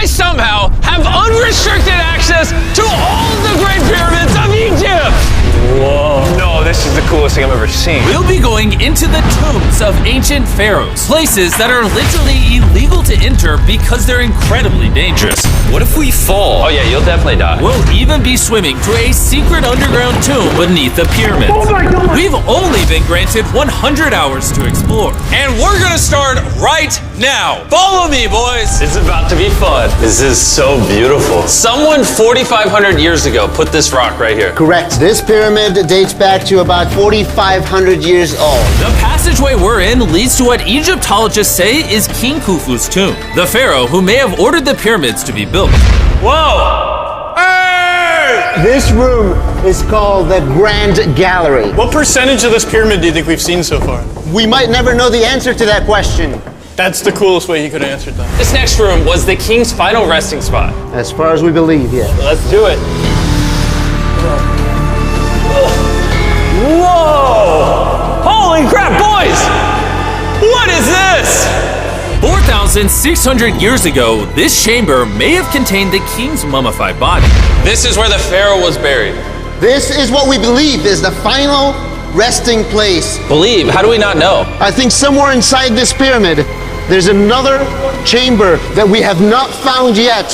somehow have unrestricted access to all the Great Pyramids of Egypt! Whoa. No, this is the coolest thing I've ever seen. We'll be going into the tombs of ancient pharaohs, places that are literally illegal to enter because they're incredibly dangerous. What if we fall? Oh yeah, you'll definitely die. We'll even be swimming to a secret underground tomb beneath the pyramids. Oh my God. We've only been granted 100 hours to explore. And we're gonna start right now. Follow me, boys. It's about to be fun. This is so beautiful. Someone 4,500 years ago put this rock right here. Correct. This pyramid dates back to about 4,500 years old. The passageway we're in leads to what Egyptologists say is King Khufu's tomb, the pharaoh who may have ordered the pyramids to be built. Whoa! Hey! This room is called the Grand Gallery. What percentage of this pyramid do you think we've seen so far? We might never know the answer to that question. That's the coolest way you could have answered that. This next room was the king's final resting spot. As far as we believe, yeah. Let's do it. Whoa! Holy crap, boys! What is this? 4,600 years ago, this chamber may have contained the king's mummified body. This is where the pharaoh was buried. This is what we believe is the final resting place. Believe? How do we not know? I think somewhere inside this pyramid, there's another chamber that we have not found yet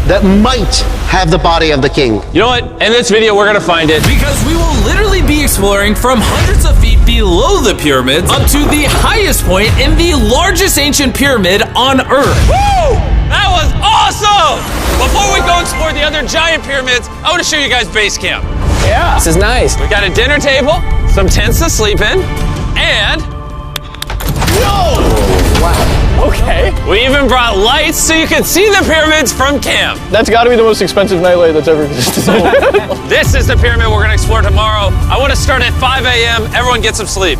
that might have the body of the king. You know what? In this video, we're gonna find it. Because we will literally be exploring from hundreds of feet below the pyramids up to the highest point in the largest ancient pyramid on Earth. Woo! That was awesome! Before we go explore the other giant pyramids, I want to show you guys base camp. Yeah. This is nice. We got a dinner table, some tents to sleep in, and Okay. we even brought lights so you can see the pyramids from camp. That's got to be the most expensive nightlight that's ever existed. This is the pyramid we're gonna explore tomorrow. I want to start at 5 a.m. Everyone get some sleep.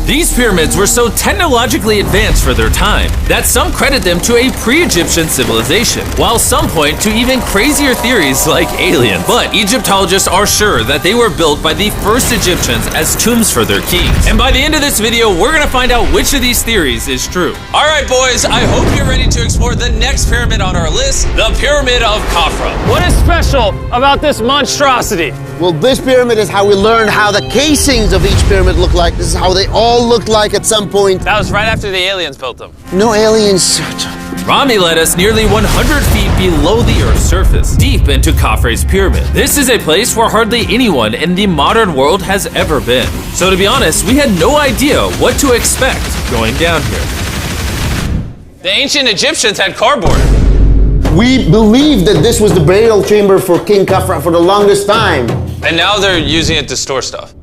These pyramids were so technologically advanced for their time that some credit them to a pre-Egyptian civilization, while some point to even crazier theories like aliens. But Egyptologists are sure that they were built by the first Egyptians as tombs for their kings. And by the end of this video, we're gonna find out which of these theories is true. All right, boys, I hope you're ready to explore the next pyramid on our list, the Pyramid of Khafra. What is special about this monstrosity? Well, this pyramid is how we learned how the casings of each pyramid look like. This is how they all looked like at some point. That was right after the aliens built them. No aliens. Rami led us nearly 100 feet below the Earth's surface, deep into Khafre's pyramid. This is a place where hardly anyone in the modern world has ever been. So to be honest, we had no idea what to expect going down here. The ancient Egyptians had cardboard. We believe that this was the burial chamber for King Khafra for the longest time. And now they're using it to store stuff.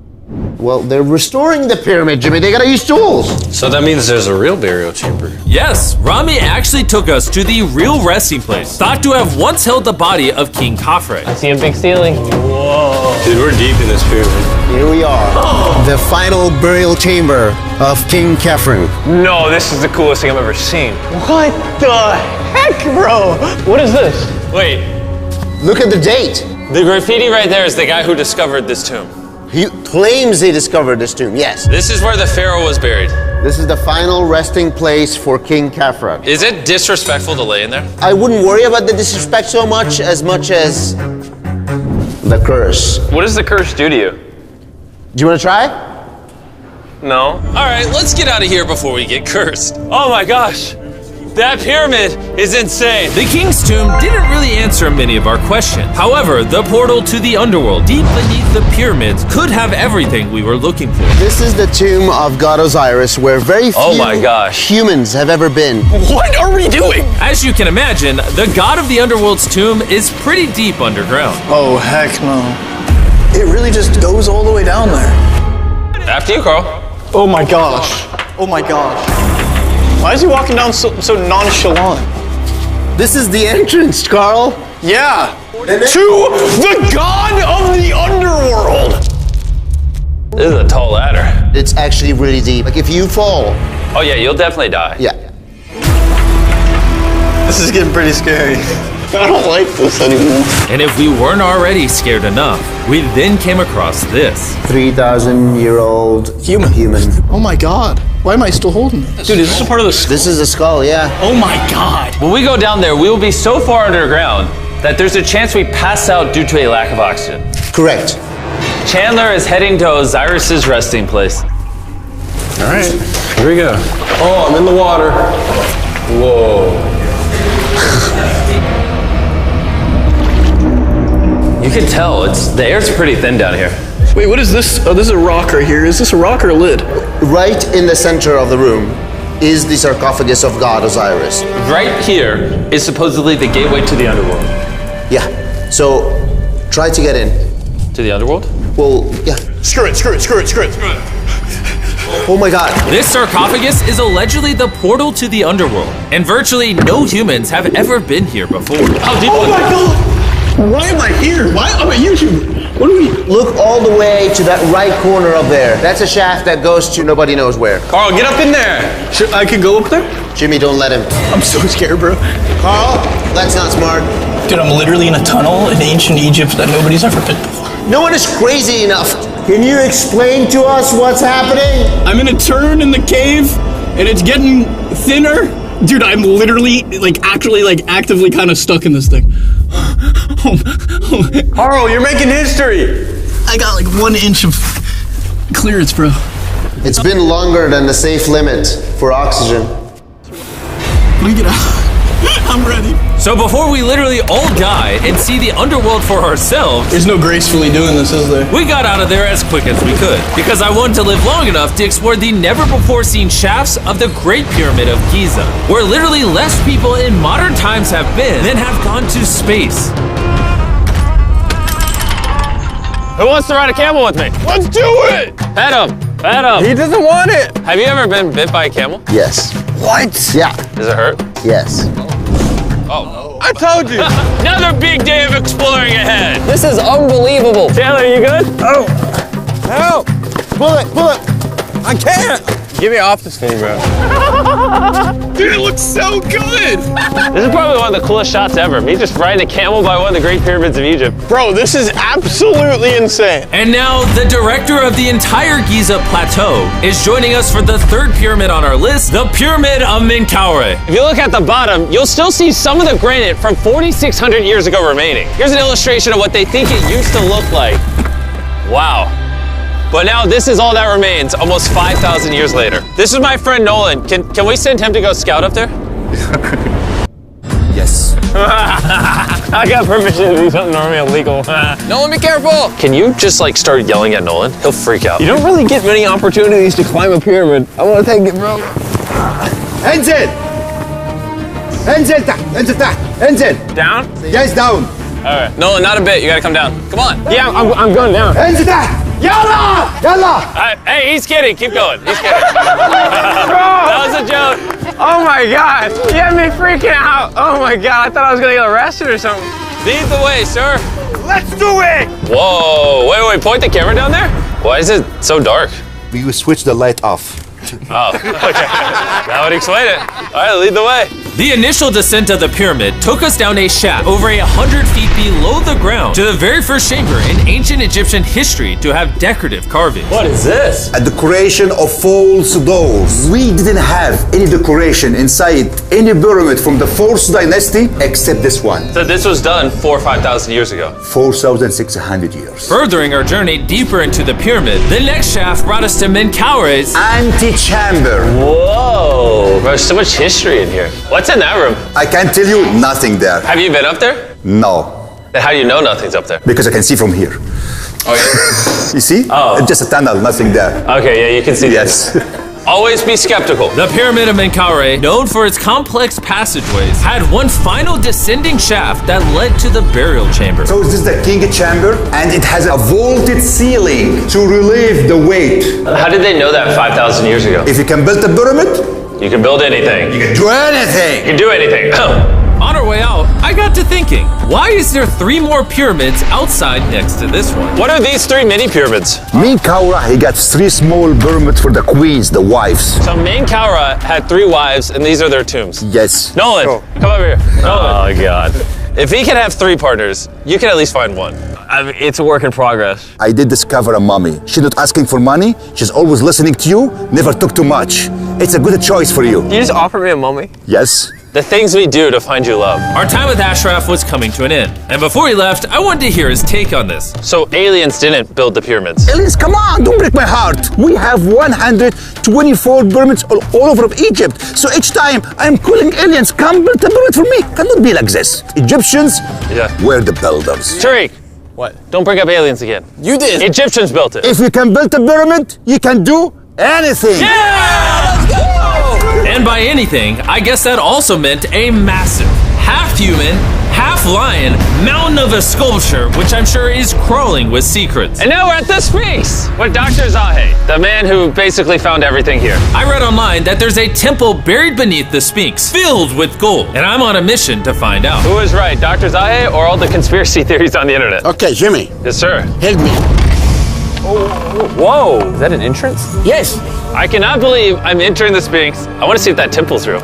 Well, they're restoring the pyramid, Jimmy. They gotta use tools. So that means there's a real burial chamber. Yes, Rami actually took us to the real resting place, thought to have once held the body of King Khafre. I see a big ceiling. Whoa. Dude, we're deep in this pyramid. Here we are. The final burial chamber of King Khafre. No, this is the coolest thing I've ever seen. What the heck, bro? What is this? Wait, Look at the date. the graffiti right there is the guy who discovered this tomb. He claims he discovered this tomb, yes. This is where the pharaoh was buried. This is the final resting place for King Khafra. Is it disrespectful to lay in there? I wouldn't worry about the disrespect so much as the curse. What does the curse do to you? Do you want to try? No. All right, let's get out of here before we get cursed. Oh my gosh, that pyramid is insane. The king's tomb didn't really answer many of our questions. However, the portal to the underworld deep beneath the pyramids could have everything we were looking for. This is the tomb of God Osiris, where very few Oh my gosh. humans have ever been. What are we doing? As you can imagine, the god of the underworld's tomb is pretty deep underground. Oh, heck no. It really just goes all the way down there. After you, Carl. Oh my gosh. Oh my gosh. Why is he walking down so nonchalant? This is the entrance, Carl. Yeah. To the god of the underworld. This is a tall ladder. It's actually really deep. Like if you fall, Oh yeah, you'll definitely die. yeah. This is getting pretty scary. I don't like this anymore. And if we weren't already scared enough, we then came across this. 3,000-year-old Human. human. Oh my god. Why am I still holding this? Dude, is this a part of the skull? This is the skull, yeah. Oh my god. When we go down there, we will be so far underground that there's a chance we pass out due to a lack of oxygen. Correct. Chandler is heading to Osiris's resting place. All right, here we go. Oh, I'm in the water. Whoa. You can tell, the air's pretty thin down here. Wait, what is this? Oh, this is a rock right here. Is this a rock or a lid? Right in the center of the room is the sarcophagus of God Osiris. Right here is supposedly the gateway to the underworld. Yeah. So try to get in. To the underworld? Well, yeah. Screw it. Oh my god. This sarcophagus is allegedly the portal to the underworld, and virtually no humans have ever been here before. How deep Oh my god! Why am I here? Why am I a YouTuber? What do we... Look all the way to that right corner up there. That's a shaft that goes to nobody knows where. Carl, get up in there. I could go up there? Jimmy, don't let him. I'm so scared, bro. Carl, that's not smart. Dude, I'm literally in a tunnel in ancient Egypt that nobody's ever been before. No one is crazy enough. Can you explain to us what's happening? I'm in a turn in the cave, and it's getting thinner. Dude, I'm literally, actively kind of stuck in this thing. Carl, you're making history. I got 1 inch of clearance, bro. It's been longer than the safe limit for oxygen. Let me get out. I'm ready. So before we literally all die and see the underworld for ourselves, There's no gracefully doing this, is there? we got out of there as quick as we could, because I wanted to live long enough to explore the never-before-seen shafts of the Great Pyramid of Giza, where literally less people in modern times have been than have gone to space. Who wants to ride a camel with me? Let's do it. Pet him! He doesn't want it. Have you ever been bit by a camel? Yes. What? Yeah. Does it hurt? Yes. I told you. Another big day of exploring ahead. This is unbelievable. Taylor, you good? Oh. Help. Pull it. I can't. Get me off this thing, bro. Dude, it looks so good. This is probably one of the coolest shots ever. Me just riding a camel by one of the Great Pyramids of Egypt. Bro, this is absolutely insane. And now, the director of the entire Giza Plateau is joining us for the third pyramid on our list, the Pyramid of Menkaure. If you look at the bottom, you'll still see some of the granite from 4,600 years ago remaining. Here's an illustration of what they think it used to look like. Wow. But now this is all that remains almost 5,000 years later. This is my friend Nolan. Can we send him to go scout up there? Yes. I got permission to do something normally illegal. Nolan, be careful. Can you just start yelling at Nolan? He'll freak out. You don't really get many opportunities to climb a pyramid. I want to take it, bro. انزل. انزل تحت. انزل تحت. انزل. Down? Yes, down. All right. Nolan, not a bit. You gotta come down. Come on. Yeah, I'm going down. انزل تحت. يلا. يلا. Hey, he's kidding. Keep going. He's kidding. That was a joke. Oh my God. You had me freaking out. Oh my God. I thought I was going to get arrested or something. Lead the way, sir. Let's do it. Whoa. Wait. Point the camera down there. Why is it so dark? We will switch the light off. Oh, okay. That would explain it. All right, lead the way. The initial descent of the pyramid took us down a shaft over 100 feet below the ground to the very first chamber in ancient Egyptian history to have decorative carvings. What is this? A decoration of false doors. We didn't have any decoration inside any pyramid from the 4th dynasty except this one. So this was done 4,000 or 5,000 years ago. 4,600 years. Furthering our journey deeper into the pyramid, the next shaft brought us to Menkaure's Antechamber. Whoa. There's so much history in here. What's in that room? I can tell you nothing there. Have you been up there? No. Then how do you know nothing's up there? Because I can see from here. Oh, yeah. You see? Oh. It's just a tunnel, nothing there. Okay, yeah, you can see Yes. Always be skeptical. The Pyramid of Menkaure, known for its complex passageways, had one final descending shaft that led to the burial chamber. So this is the king chamber, and it has a vaulted ceiling to relieve the weight. How did they know that 5,000 years ago? If you can build a pyramid, You can build anything. you can do anything. You can do anything. On our way out, I got to thinking, why is there 3 more pyramids outside next to this one? What are these 3 mini pyramids? Menkaure, he got 3 small pyramids for the queens, the wives. So Menkaure had 3 wives, and these are their tombs. Yes. Nolan, come over here. Nolan. Oh, God. If he can have 3 partners, you can at least find 1. I mean, it's a work in progress. I did discover a mummy. She's not asking for money. She's always listening to you. Never took too much. It's a good choice for you. You just offer me a mummy? Yes. The things we do to find you love. Our time with Ashraf was coming to an end, and before he left, I wanted to hear his take on this. So aliens didn't build the pyramids. Aliens, come on, don't break my heart. We have 124 pyramids all over Egypt. So each time I'm calling aliens, come build a pyramid for me. Cannot be like this. Egyptians were the builders. Tariq, What? don't bring up aliens again. You did. Egyptians built it. If you can build a pyramid, you can do anything. And by anything, I guess that also meant a massive, half-human, half-lion mountain of a sculpture, which I'm sure is crawling with secrets. And now we're at the Sphinx with Dr. Zahe, the man who basically found everything here. I read online that there's a temple buried beneath the Sphinx, filled with gold, and I'm on a mission to find out. Who is right, Dr. Zahe or all the conspiracy theories on the internet? Okay, Jimmy, Yes, sir. help me. Whoa, Is that an entrance? Yes, I cannot believe I'm entering the Sphinx. I want to see if that temple's real.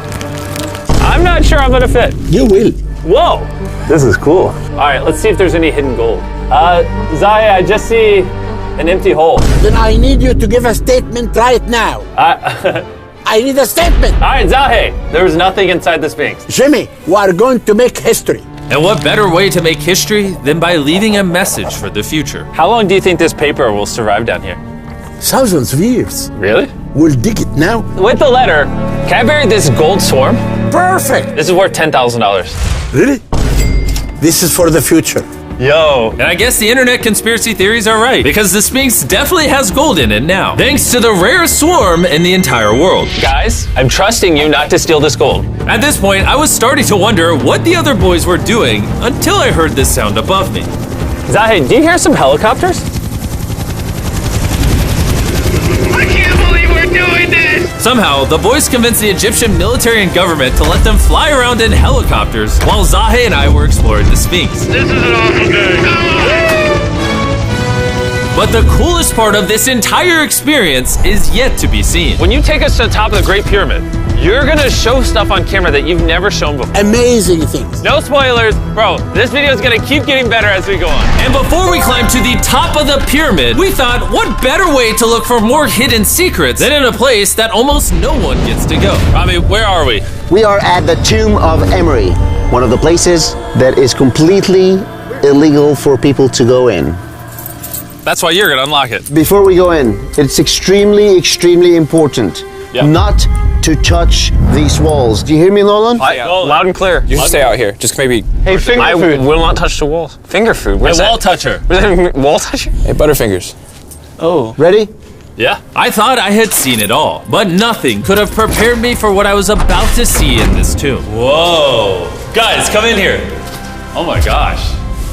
I'm not sure I'm gonna fit. you will. Whoa, this is cool. All right, let's see if there's any hidden gold. Zahe, I just see an empty hole. Then I need you to give a statement right now. I need a statement. All right, Zahe, there was nothing inside the Sphinx. Jimmy, we are going to make history. And what better way to make history than by leaving a message for the future? How long do you think this paper will survive down here? Thousands of years. Really? We'll dig it now. With the letter, can I bury this gold swarm? Perfect. This is worth $10,000. Really? This is for the future. Yo. And I guess the internet conspiracy theories are right, because the Sphinx definitely has gold in it now, thanks to the rarest swarm in the entire world. Guys, I'm trusting you not to steal this gold. At this point, I was starting to wonder what the other boys were doing until I heard this sound above me. Zahe, do you hear some helicopters? I can't believe we're doing this! Somehow, the boys convinced the Egyptian military and government to let them fly around in helicopters while Zahe and I were exploring the Sphinx. This is an awful day. But the coolest part of this entire experience is yet to be seen. When you take us to the top of the Great Pyramid, you're gonna show stuff on camera that you've never shown before. Amazing things. No spoilers, bro. This video is gonna keep getting better as we go on. And before we climb to the top of the pyramid, we thought, what better way to look for more hidden secrets than in a place that almost no one gets to go? Rami, where are we? We are at the tomb of Emery, one of the places that is completely illegal for people to go in. That's why you're gonna unlock it. Before we go in, it's extremely important not to touch these walls. Do you hear me, Nolan? Loud and clear. You should stay out here. Just maybe. Hey, finger I food. will not touch the walls. Finger food. Where's A that? wall toucher. Where's that wall toucher? Hey, Butterfingers. Ready? Yeah. I thought I had seen it all, but nothing could have prepared me for what I was about to see in this tomb. Whoa. Guys, come in here. Oh my gosh.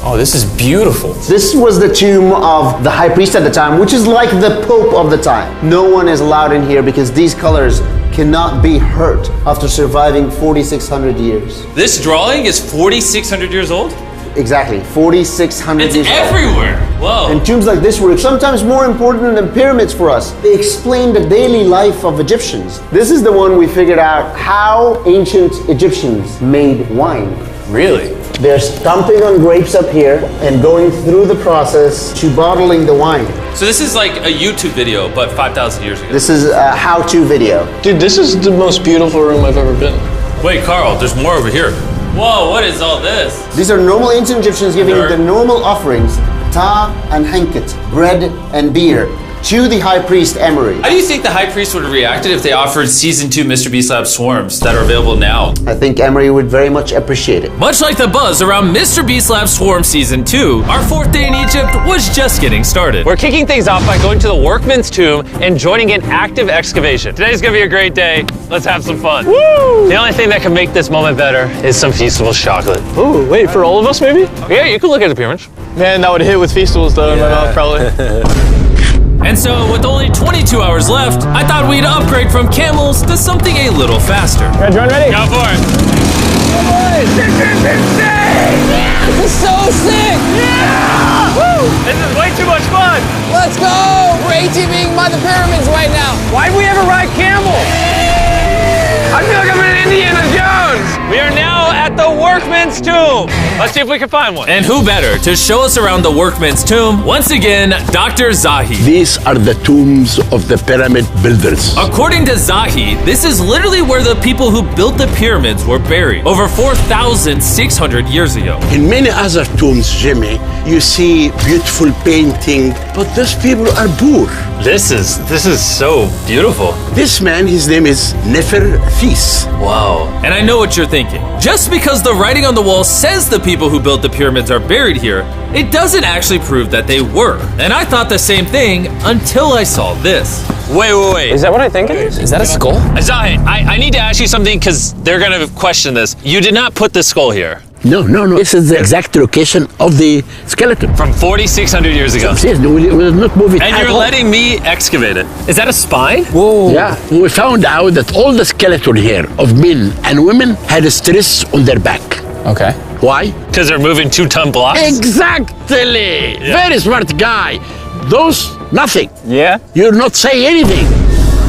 Oh, this is beautiful. This was the tomb of the high priest at the time, which is like the pope of the time. No one is allowed in here because these colors cannot be hurt after surviving 4,600 years. This drawing is 4,600 years old? Exactly, 4,600 It's years old. everywhere. Whoa. And tombs like this were sometimes more important than pyramids for us. They explain the daily life of Egyptians. This is the one we figured out how ancient Egyptians made wine. Really? They're stomping on grapes up here and going through the process to bottling the wine. So this is like a YouTube video, but 5,000 years ago. This is a how-to video. Dude, this is the most beautiful room I've ever been. Wait, Carl, there's more over here. Whoa, what is all this? These are normal ancient Egyptians giving Nerd. the normal offerings, ta and henket, bread and beer, to the high priest Emery. How do you think the high priest would have reacted if they offered Season 2 Mr. Beast Lab swarms that are available now? I think Emery would very much appreciate it. Much like the buzz around Mr. Beast Lab Swarm Season 2, our fourth day in Egypt was just getting started. We're kicking things off by going to the workman's tomb and joining an active excavation. Today's gonna be a great day. Let's have some fun. Woo! The only thing that can make this moment better is some Feastables chocolate. Ooh, wait, for all of us maybe? Yeah, you can look at the pyramids. Man, that would hit with Feastables though in my mouth probably. And so, with only 22 hours left, I thought we'd upgrade from camels to something a little faster. John, ready? Go for it. This is so sick! Yeah! Woo! This is way too much fun. Let's go! We're ATVing by the pyramids right now. Why'd we ever ride camel? I feel like I'm in Indiana Jones. We are now at the work workman's tomb. Let's see if we can find one. And who better to show us around the workman's tomb? Once again, Dr. Zahi. These are the tombs of the pyramid builders. According to Zahi, this is literally where the people who built the pyramids were buried over 4,600 years ago. In many other tombs, Jimmy, you see beautiful painting, but those people are poor. This is so beautiful. This man, his name is Neferthis. Wow. And I know what you're thinking. Just because the writing on the wall says the people who built the pyramids are buried here, it doesn't actually prove that they were. And I thought the same thing until I saw this. Wait. Is that what I think it is? Is that a skull? Zahi, I need to ask you something because they're going to question this. You did not put the skull here. No. This is the exact location of the skeleton. From 4,600 years ago. Yes, we will not move it And at you're all. letting me excavate it. Is that a spine? Whoa. Yeah, we found out that all the skeleton here of men and women had a stress on their back. Okay. Why? Because they're moving 2-ton blocks? Exactly! Very smart guy. Those, nothing. Yeah? You're not saying anything.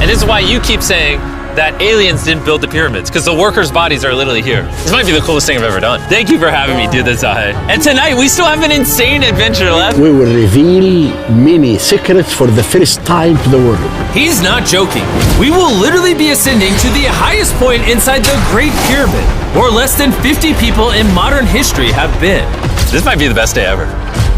And this is why you keep saying that aliens didn't build the pyramids, because the workers' bodies are literally here. This might be the coolest thing I've ever done. Thank you for having me do this, Zahi. And tonight, we still have an insane adventure left. We will reveal many secrets for the first time to the world. He's not joking. We will literally be ascending to the highest point inside the Great Pyramid, where less than 50 people in modern history have been. This might be the best day ever.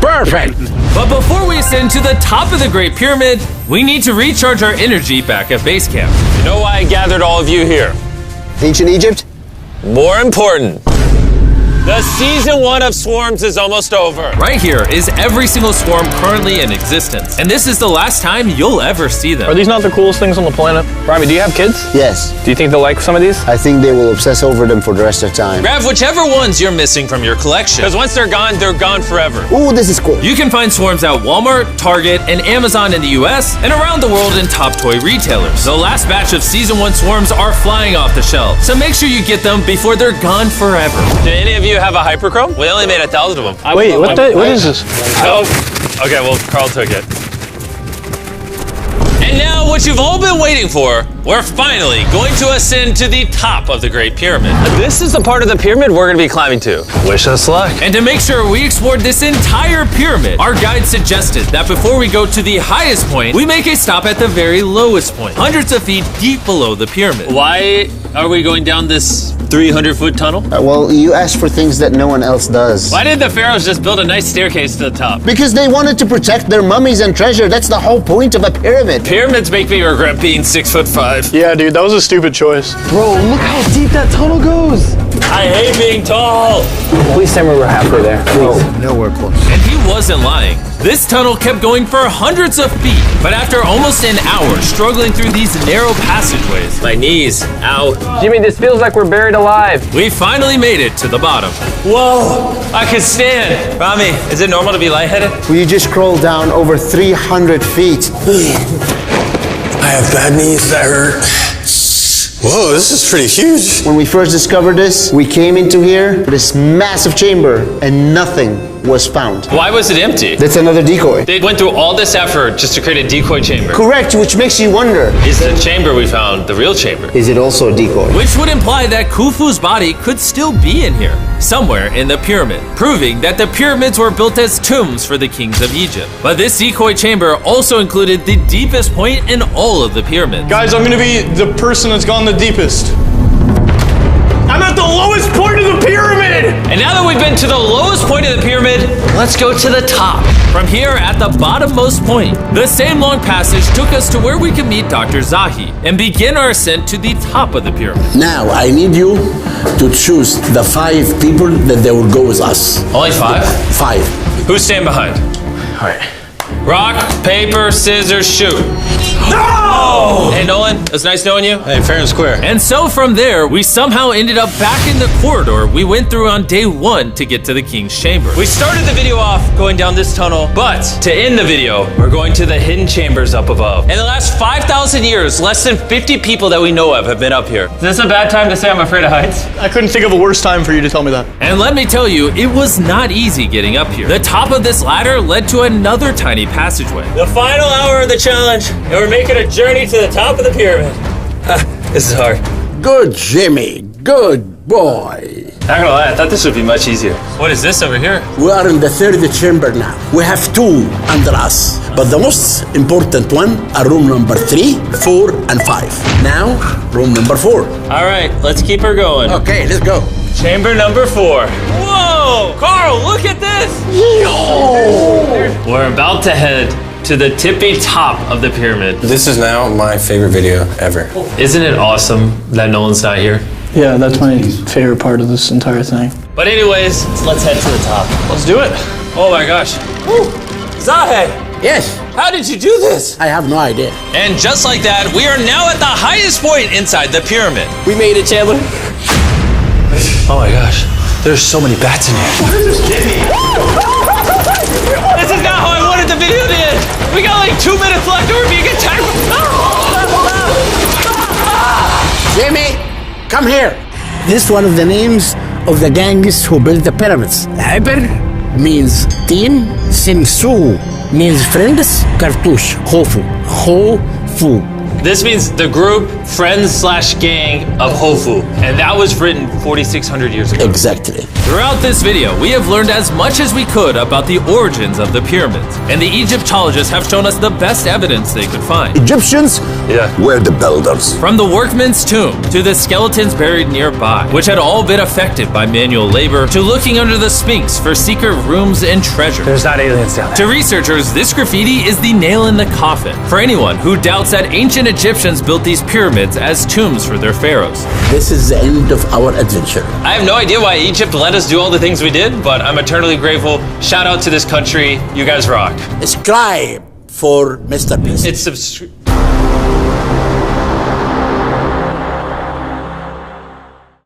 Perfect! But before we ascend to the top of the Great Pyramid, we need to recharge our energy back at base camp. You know why I gathered all of you here? Ancient Egypt? More important, the season 1 of Swarms is almost over. Right here is every single swarm currently in existence, and this is the last time you'll ever see them. Are these not the coolest things on the planet? Rami, do you have kids? Yes. Do you think they'll like some of these? I think they will obsess over them for the rest of time. Grab whichever ones you're missing from your collection, because once they're gone forever. Ooh, this is cool. You can find swarms at Walmart, Target, and Amazon in the US, and around the world in top toy retailers. The last batch of Season 1 swarms are flying off the shelves, so make sure you get them before they're gone forever. Do any of you have a hyperchrome? We only made 1,000 of them. Wait, what is this? Oh, okay, well, Carl took it. And now, what you've all been waiting for, we're finally going to ascend to the top of the Great Pyramid. This is the part of the pyramid we're going to be climbing to. Wish us luck. And to make sure we explored this entire pyramid, our guide suggested that before we go to the highest point, we make a stop at the very lowest point, hundreds of feet deep below the pyramid. Why are we going down this 300-foot tunnel? Well, you asked for things that no one else does. Why did the pharaohs just build a nice staircase to the top? Because they wanted to protect their mummies and treasure. That's the whole point of a pyramid. Pyramids make me regret being 6'5". Yeah, dude, that was a stupid choice. Bro, look how deep that tunnel goes. I hate being tall. Please tell me we're halfway there. Please. Nowhere close. And he wasn't lying. This tunnel kept going for hundreds of feet, but after almost an hour struggling through these narrow passageways, My knees, ow. Jimmy, this feels like we're buried alive. we finally made it to the bottom. Whoa, I can stand. Rami, is it normal to be lightheaded? We just crawled down over 300 feet. I have bad knees that hurt. Whoa, this is pretty huge. When we first discovered this, we came into here, this massive chamber, and nothing was found. Why was it empty? That's another decoy. They went through all this effort just to create a decoy chamber. Correct, which makes you wonder, Is the chamber we found the real chamber? is it also a decoy? Which would imply that Khufu's body could still be in here, somewhere in the pyramid, proving that the pyramids were built as tombs for the kings of Egypt. But this decoy chamber also included the deepest point in all of the pyramids. Guys, I'm gonna be the person that's gone the deepest. I'm at the lowest point of the pyramid! And now that we've been to the lowest point of the pyramid, let's go to the top. From here at the bottommost point, the same long passage took us to where we could meet Dr. Zahi and begin our ascent to the top of the pyramid. Now, I need you to choose the 5 people that they will go with us. Only 5? 5. Who's staying behind? All right. Rock, paper, scissors, shoot. No! Hey, Nolan, it was nice knowing you. Hey, fair and square. And so from there, we somehow ended up back in the corridor we went through on day 1 to get to the king's chamber. We started the video off going down this tunnel, but to end the video, we're going to the hidden chambers up above. In the last 5,000 years, less than 50 people that we know of have been up here. Is this a bad time to say I'm afraid of heights? I couldn't think of a worse time for you to tell me that. And let me tell you, it was not easy getting up here. The top of this ladder led to another tiny passageway. The final hour of the challenge, and we're making a journey to the top of the pyramid. This is hard. Good, Jimmy. Good boy. Not gonna lie, I thought this would be much easier. What is this over here? We are in the third chamber now. We have two under us, but the most important one are room number 3, 4, and 5. Now, room number 4. All right, let's keep her going. Okay, let's go. Chamber number 4. Whoa! Carl, look at this! We're about to head to the tippy top of the pyramid. This is now my favorite video ever. Isn't it awesome that Nolan's not here? Yeah, that's my favorite part of this entire thing. But anyways, let's head to the top. Let's do it. Oh my gosh. Woo. Zahe, Yes, how did you do this? I have no idea. And just like that, we are now at the highest point inside the pyramid. We made it, Chandler. Oh my gosh. There's so many bats in here. This is not how I wanted the video to end. We got like 2 minutes left or we're being attacked. Jimmy, come here. This is one of the names of the gangs who built the pyramids. Hyper means team, Simsu means friends, Cartouche, Hofu, Hofu. This means the group, friends / gang of Hofu. And that was written 4,600 years ago. Exactly. Throughout this video, we have learned as much as we could about the origins of the pyramids, and the Egyptologists have shown us the best evidence they could find. Egyptians were the builders. From the workman's tomb to the skeletons buried nearby, which had all been affected by manual labor, to looking under the Sphinx for secret rooms and treasure. There's not aliens down there. To researchers, this graffiti is the nail in the coffin for anyone who doubts that ancient Egyptians built these pyramids as tombs for their pharaohs. This is the end of our adventure. I have no idea why Egypt let us do all the things we did, but I'm eternally grateful. Shout out to this country. You guys rock. Subscribe for Mr. Beast. It's